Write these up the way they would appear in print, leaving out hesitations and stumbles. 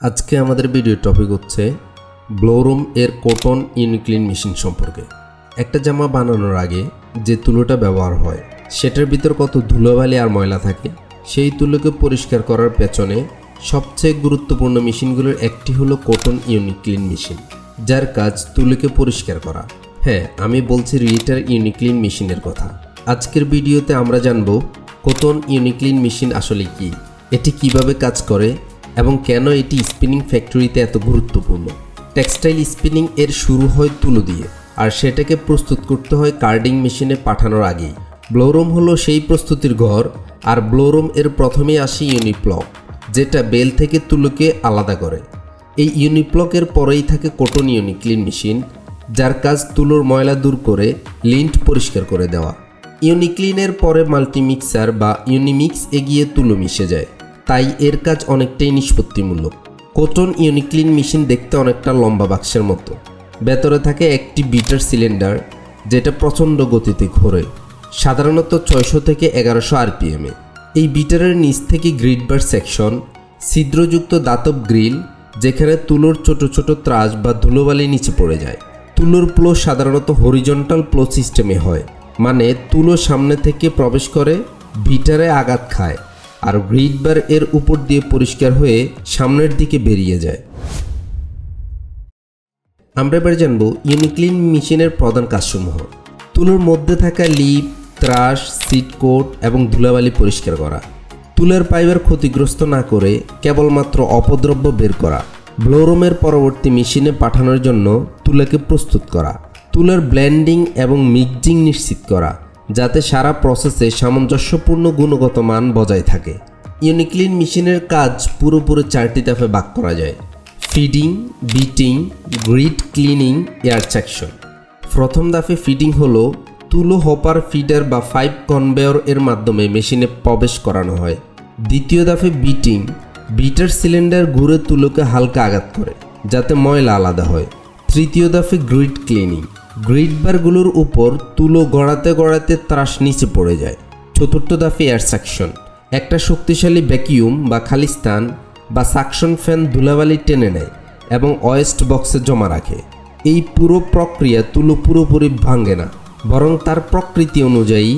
আজকে আমাদের video topic হচ্ছে ব্লোরুম এর কটন ইউনিক্লিন মেশিন সম্পর্কে। একটা জামা বানানোর আগে যে তুলোটা ব্যবহার হয় সেটার ভিতর কত ধুলোবালি আর ময়লা থাকে, সেই তুলোকে পরিষ্কার করার পেছনে সবচেয়ে গুরুত্বপূর্ণ মেশিনগুলোর একটি হলো কটন ইউনিক্লিন মেশিন, যার কাজ তুলোকে পরিষ্কার করা। হ্যাঁ, আমি বলছি রিটার ইউনিক্লিন মেশিনের কথা। আজকের ভিডিওতে আমরা জানব কটন ইউনিক্লিন মেশিন আসলে কি, এটি কিভাবে কাজ করে এবং কেন এটি স্পিনিং ফ্যাক্টরিতে এত গুরুত্বপূর্ণ। টেক্সটাইল স্পিনিং এর শুরু হয় তুলো দিয়ে, আর সেটাকে প্রস্তুত করতে হয় কার্ডিং মেশিনে পাঠানোর আগেই। ব্লোরুম হলো সেই প্রস্তুতির ঘর, আর ব্লোরুম এর প্রথমেই আসে ইউনিপ্লক, যেটা বেল থেকে তুলোকে আলাদা করে। এই ইউনিপ্লকের পরেই থাকে কটন ইউনিক্লিন মেশিন, যার কাজ তুলোর ময়লা দূর করে লিন্ট পরিষ্কার করে দেওয়া। ইউনিক্লিনের পরে মাল্টিমিক্সার বা ইউনিমিক্স এগিয়ে তুলো মিশে যায়, তাই এর কাজ অনেকটাই নিষ্পত্তিমূলক। কটন ইউনিক্লিন মেশিন দেখতে অনেকটা লম্বা বাক্সের মতো। ভেতরে থাকে একটি বিটার সিলিন্ডার, যেটা প্রচণ্ড গতিতে ঘোরে, সাধারণত 600 থেকে 1100 আরপিএমে। এই বিটারের নিচ থেকে গ্রিড বার সেকশন, ছিদ্রযুক্ত দাতব গ্রিল, যেখানে তুলোর ছোট ছোট ত্রাস বা ধুলোবালি নিচে পড়ে যায়। তুলোর প্লো সাধারণত হরিজন্টাল প্লো সিস্টেমে হয়, মানে তুলো সামনে থেকে প্রবেশ করে বিটারে আঘাত খায়, আর গ্রিড বার এর উপর দিয়ে পরিষ্কার হয়ে সামনের দিকে বেরিয়ে যায়। আমরা এবার জানব ইউনিক্লিন মেশিনের প্রধান কাজসমূহ। তুলোর মধ্যে থাকা লিপ, ত্রাস, সিট কোট এবং ধুলাবালি পরিষ্কার করা, তুলার পাইবার ক্ষতিগ্রস্ত না করে কেবলমাত্র অপদ্রব্য বের করা, ব্লোরুমের পরবর্তী মেশিনে পাঠানোর জন্য তুলাকে প্রস্তুত করা, তুলার ব্লেন্ডিং এবং মিক্সিং নিশ্চিত করা, যাতে সারা প্রসেসে সামঞ্জস্যপূর্ণ গুণগত মান বজায় থাকে। ইউনিক্লিন মেশিনের কাজ পুরোপুরি 4টি ধাপে ভাগ করা যায়: feeding, beating, grid cleaning, air section. প্রথম ধাপে ফিডিং হলো তুলো হপার ফিডার বা 5 কনভেয়র এর মাধ্যমে মেশিনে প্রবেশ করানো হয়। দ্বিতীয় ধাপে বিটিং, বিটার সিলিন্ডার ঘুরে তুলোকে হালকা আঘাত করে যাতে ময়লা আলাদা হয়। তৃতীয় ধাপে গ্রিড ক্লিনিং, গ্রিড বারগুলোর উপর তুলো গড়াতে গড়াতে ত্রাস নিচে পড়ে যায়। চতুর্থ ধাপে এয়ার সেকশন, একটা শক্তিশালী ভ্যাকিউম বা খালি স্থান বা সাকশন ফ্যান ধুলাবালি টেনে নেয় এবং ওয়েস্ট বক্সে জমা রাখে। এই পুরো প্রক্রিয়া তুলো পুরোপুরি ভাঙে না, বরং তার প্রকৃতি অনুযায়ী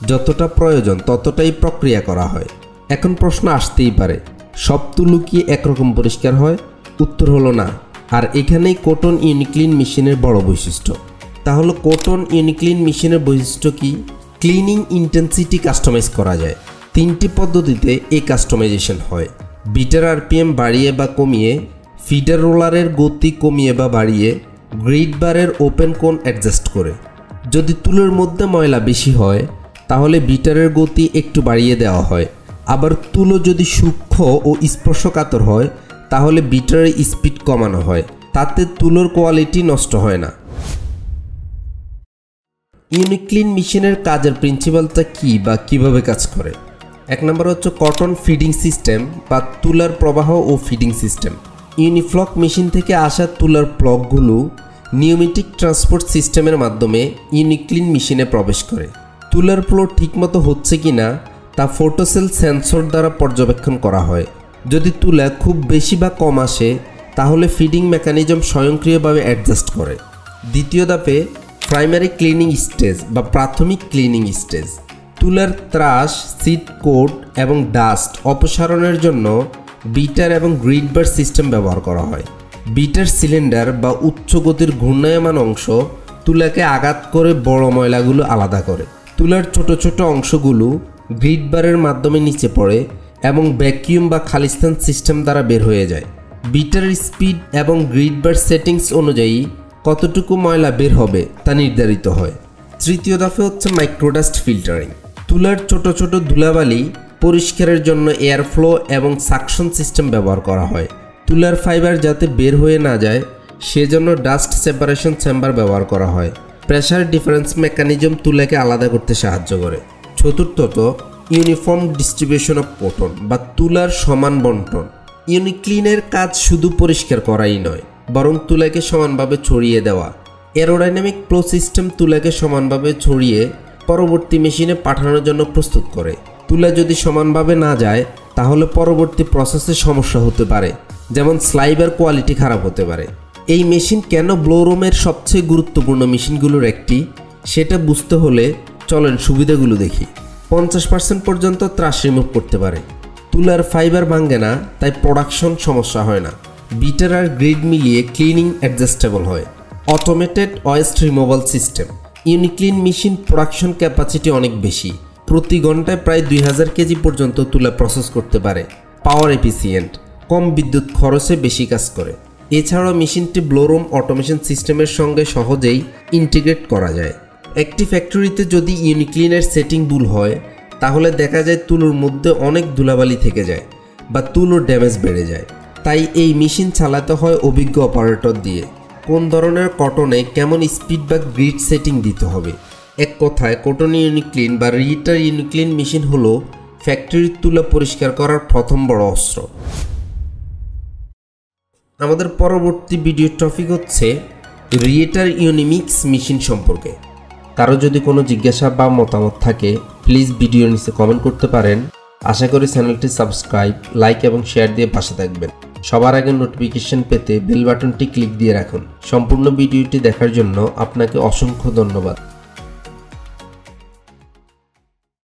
যতটা প্রয়োজন ততটাই প্রক্রিয়া করা হয়। এখন প্রশ্ন আসতেই পারে, সব তুলো কি একরকম পরিষ্কার হয়? উত্তর হলো না। আর এখানেই কটন ইউনিক্লিন মেশিনের বড় বৈশিষ্ট্য। তাহলে কটন ইউনিক্লিন মেশিনের বৈশিষ্ট্য কি? ক্লিনিং ইন্টেন্সিটি কাস্টমাইজ করা যায়। 3টি পদ্ধতিতে এই কাস্টমাইজেশন হয়: বিটার আরপিএম বাড়িয়ে বা কমিয়ে, ফিডার রোলারের গতি কমিয়ে বা বাড়িয়ে, গ্রিড বারের ওপেন কোণ অ্যাডজাস্ট করে। যদি তুলোর মধ্যে ময়লা বেশি হয় তাহলে বিটারের গতি একটু বাড়িয়ে দেওয়া হয়, আবার তুলো যদি সূক্ষ্ম ও স্পর্শকাতর হয় তাহলে বিটারের স্পিড কমানো হয়, তাতে তুলোর কোয়ালিটি নষ্ট হয় না। ইউনিক্লিন মেশিনের কাজের প্রিন্সিপালটা কি বা কিভাবে কাজ করে? 1 নম্বর হচ্ছে কটন ফিডিং সিস্টেম বা তুলার প্রবাহ ও ফিডিং সিস্টেম। ইউনিফ্লক মেশিন থেকে আসা তুলার প্লগগুলো নিউমেটিক ট্রান্সপোর্ট সিস্টেমের মাধ্যমে ইউনিক্লিন মেশিনে প্রবেশ করে। তুলার ফ্লো ঠিকমতো হচ্ছে কিনা তা ফোটোসেল সেন্সর দ্বারা পর্যবেক্ষণ করা হয়। যদি তুলা খুব বেশি বা কম আসে তাহলে ফিডিং মেকানিজম স্বয়ংক্রিয়ভাবে অ্যাডজাস্ট করে। দ্বিতীয় ধাপে প্রাইমারি ক্লিনিং স্টেজ বা প্রাথমিক ক্লিনিং স্টেজ। তুলার ত্রাস, সিট কোট এবং ডাস্ট অপসারণের জন্য বিটার এবং গ্রিড বার সিস্টেম ব্যবহার করা হয়। বিটার সিলিন্ডার বা উচ্চ গতির ঘূর্ণায়মান অংশ তুলাকে আঘাত করে বড় ময়লাগুলো আলাদা করে। তুলার ছোট ছোট অংশগুলো গ্রিড বারের মাধ্যমে নিচে পড়ে এবং ভ্যাকিউম বা খালিস্তান সিস্টেম দ্বারা বের হয়ে যায়। বিটার স্পিড এবং গ্রিড বার সেটিংস অনুযায়ী কতটুকু ময়লা বের হবে তা নির্ধারিত হয়। তৃতীয় ধাপে হচ্ছে মাইক্রোডাস্ট ফিল্টারিং। তুলার ছোট ছোট ধুলাবালি পরিষ্কারের জন্য এয়ার ফ্লো এবং সাকশন সিস্টেম ব্যবহার করা হয়। তুলার ফাইবার যাতে বের হয়ে না যায় সেজন্য ডাস্ট সেপারেশন চেম্বার ব্যবহার করা হয়। প্রেসার ডিফারেন্স মেকানিজম তুলাকে আলাদা করতে সাহায্য করে। চতুর্থত ইউনিফর্ম ডিস্ট্রিবিউশন অফ কটন বা তুলার সমান বন্টন। ইউনিক্লিনের কাজ শুধু পরিষ্কার করাই নয়, বরং তুলাকে সমানভাবে ছড়িয়ে দেওয়া। এরোডাইনামিক ফ্লো সিস্টেম তুলাকে সমানভাবে ছড়িয়ে পরবর্তী মেশিনে পাঠানোর জন্য প্রস্তুত করে। তুলা যদি সমানভাবে না যায় তাহলে পরবর্তী প্রসেসে সমস্যা হতে পারে। যেমন স্লাইবার কোয়ালিটি খারাপ হতে পারে। এই মেশিন কেন ব্লোরুমের সবচেয়ে গুরুত্বপূর্ণ মেশিনগুলোর একটি সেটা বুঝতে হলে চলেন সুবিধাগুলো দেখি। 50% পর্যন্ত ত্রাস রিমুভ করতে পারে। তুলার ফাইবার ভাঙে না, তাই প্রোডাকশন সমস্যা হয় না। বিটার আর গ্রিড মিলিয়ে ক্লিনিং অ্যাডজাস্টেবল হয়। Automated waste removal system. Uniclean machine production capacity অনেক বেশি, প্রতি ঘন্টায় প্রায় 2000 কেজি পর্যন্ত তুলা প্রসেস করতে পারে। পাওয়ার এফিসিয়েন্ট, কম বিদ্যুৎ খরচে বেশি কাজ করে। এছাড়াও মেশিনটি ব্লোরুম অটোমেশন সিস্টেমের সঙ্গে সহজেই ইন্টিগ্রেট করা যায়। একটি ফ্যাক্টরিতে যদি ইউনিক্লিনের সেটিং ভুল হয় তাহলে দেখা যায় তুলোর মধ্যে অনেক ধুলাবালি থেকে যায় বা তুলোর ড্যামেজ বেড়ে যায়। তাই এই মেশিন চালাতে হয় অভিজ্ঞ অপারেটর দিয়ে। কোন ধরনের কটনে কেমন স্পিড বা গ্রিড সেটিং দিতে হবে। এক কথায় কটন ইউনিক্লিন বা রিয়েটার ইউনিক্লিন মেশিন হলো ফ্যাক্টরির তুলা পরিষ্কার করার প্রথম বড় অস্ত্র। আমাদের পরবর্তী ভিডিও টপিক হচ্ছে রিয়েটার ইউনিমিক্স মেশিন সম্পর্কে। কারো যদি কোনো জিজ্ঞাসা বা মতামত থাকে প্লিজ ভিডিওর নিচে কমেন্ট করতে পারেন। আশা করি চ্যানেলটি সাবস্ক্রাইব, লাইক এবং শেয়ার দিয়ে পাশে থাকবেন। সবার আগে নোটিফিকেশন পেতে বেল বাটনটি ক্লিক দিয়ে রাখুন। সম্পূর্ণ ভিডিওটি দেখার জন্য আপনাকে অসংখ্য ধন্যবাদ।